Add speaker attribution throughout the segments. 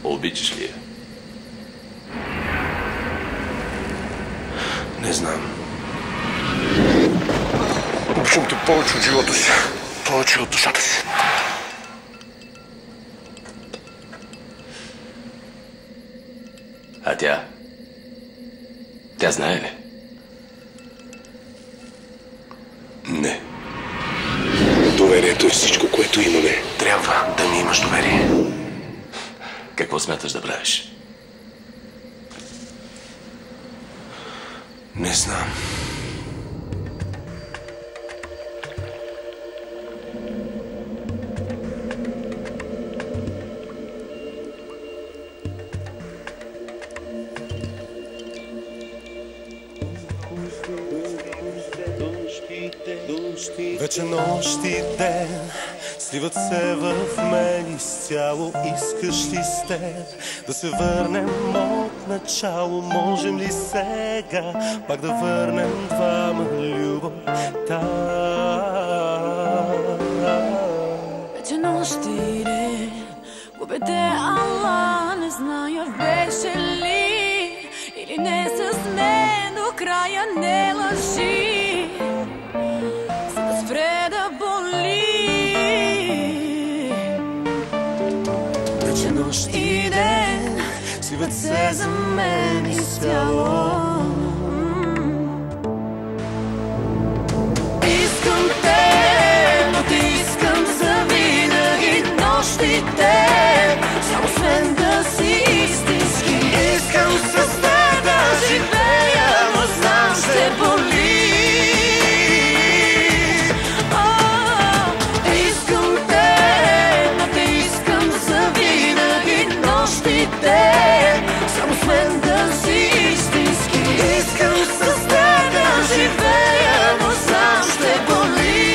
Speaker 1: Обичаш ли я?
Speaker 2: Не знам. Обичам те повече от живота си. Повече от душата си.
Speaker 1: А тя? Тя знае ли?
Speaker 2: Не. Доверието е всичко, което имаме. Трябва да ми имаш доверие.
Speaker 1: Какво смяташ да правиш?
Speaker 2: Не знам.
Speaker 3: Вече нощ и ден сливат се в мен изцяло. Искаш ли с теб да се върнем от начало? Можем ли сега пак да върнем двама любовта?
Speaker 4: Вече нощ и ден губя те, ала не зная беше ли или не с мен до края, не лъжи. Спре да боли. Вече нощ и ден сливат се за мен изцяло. Искам те, но те искам завинаги. Нощ и ден, само с мен да си истински. Искам с теб да живея, но знам ще боли. Само с мен да си истински. Искам с теб да живея, но сам ще боли.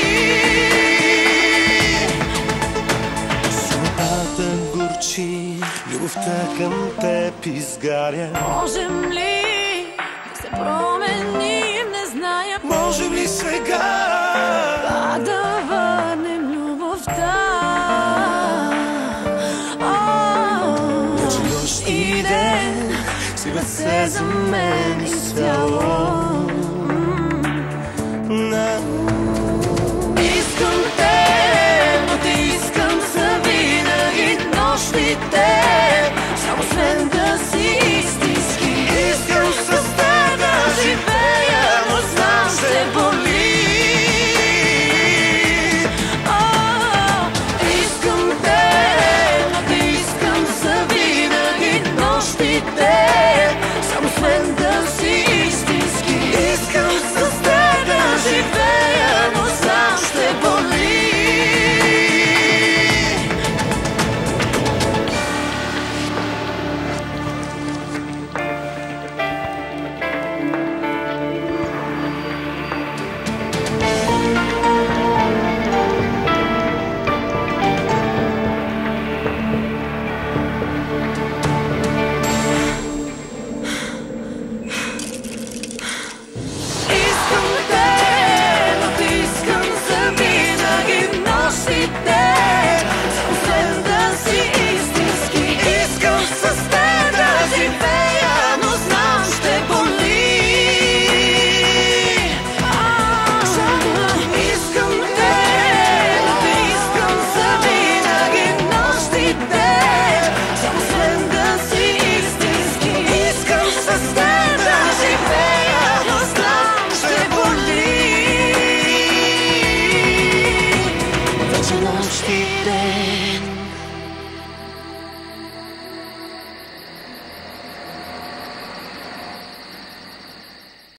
Speaker 3: Самотата горчи, любовта към теб изгаря.
Speaker 4: Можем ли да се променим, не зная.
Speaker 3: Можем ли сега
Speaker 4: пак да върнем любовта?
Speaker 3: и ден сливат се за мен изцяло.